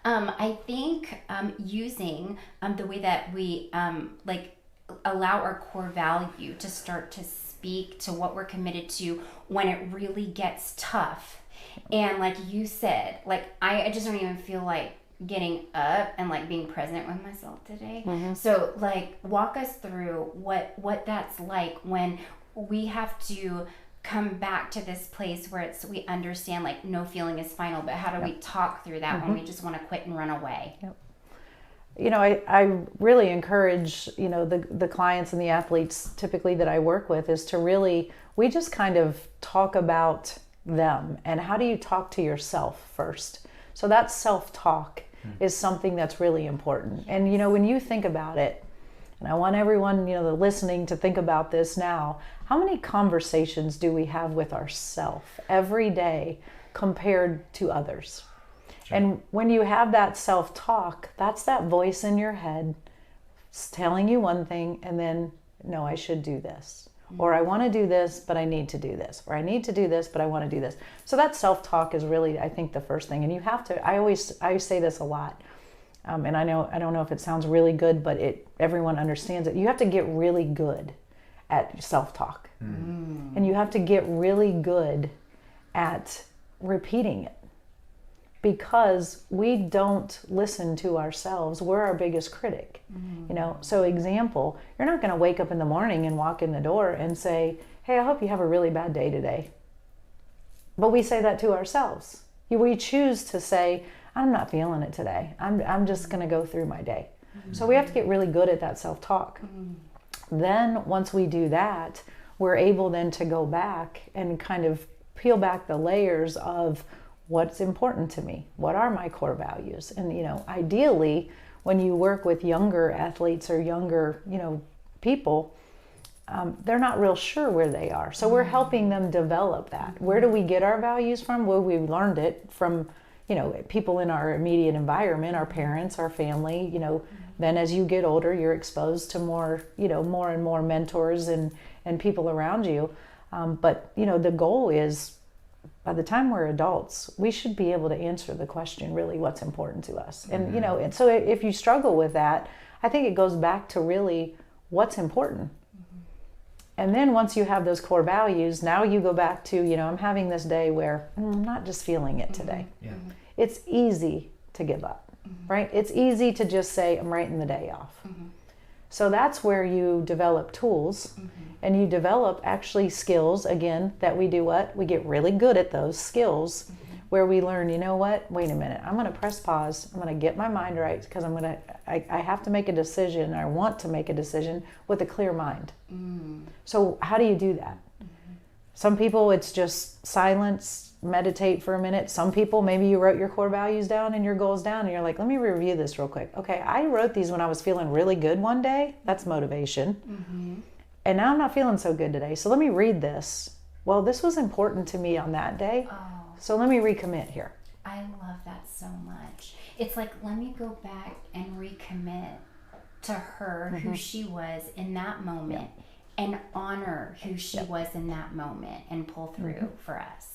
I think using the way that we like allow our core value to start to speak to what we're committed to when it really gets tough. And like you said, like I just don't even feel like getting up and like being present with myself today. So like walk us through what that's like when we have to come back to this place where we understand like no feeling is final, but how do we talk through that when we just want to quit and run away? I really encourage, the clients and the athletes typically that I work with is to really, we just kind of talk about them and how do you talk to yourself first. So that self-talk is something that's really important. And, when you think about it, and I want everyone, the listening to think about this now, how many conversations do we have with ourselves every day compared to others? Sure. And when you have that self-talk, that's that voice in your head telling you one thing and then, no, I should do this. Or I want to do this, but I need to do this. Or I need to do this, but I want to do this. So that self-talk is really, I think, the first thing. And you have to, I say this a lot. And I don't know if it sounds really good, but everyone understands it. You have to get really good at self-talk. And you have to get really good at repeating it. Because we don't listen to ourselves. We're our biggest critic. So example, you're not going to wake up in the morning and walk in the door and say, hey, I hope you have a really bad day today. But we say that to ourselves. We choose to say, I'm not feeling it today. I'm just going to go through my day. So we have to get really good at that self-talk. Then once we do that, we're able then to go back and kind of peel back the layers of what's important to me, what are my core values. And ideally when you work with younger athletes or younger people, they're not real sure where they are, so we're helping them develop that. Where do we get our values from? Well, we learned it from people in our immediate environment, our parents, our family. Then as you get older, you're exposed to more and more mentors and people around you, but the goal is, by the time we're adults, we should be able to answer the question, really, what's important to us. And, and so if you struggle with that, I think it goes back to really what's important. And then once you have those core values, now you go back to, I'm having this day where I'm not just feeling it today. It's easy to give up, right? It's easy to just say, I'm writing the day off. So that's where you develop tools and you develop actually skills, again, that we do what? We get really good at those skills where we learn, wait a minute, I'm going to press pause. I'm going to get my mind right because I have to make a decision. I want to make a decision with a clear mind. So how do you do that? Some people, it's just silence, meditate for a minute. Some people, maybe you wrote your core values down and your goals down and you're like, let me review this real quick. Okay, I wrote these when I was feeling really good one day. That's motivation. And now I'm not feeling so good today. So let me read this. Well, this was important to me on that day. So let me recommit here. I love that so much. It's like, let me go back and recommit to her, who she was in that moment, and honor who she was in that moment and pull through for us.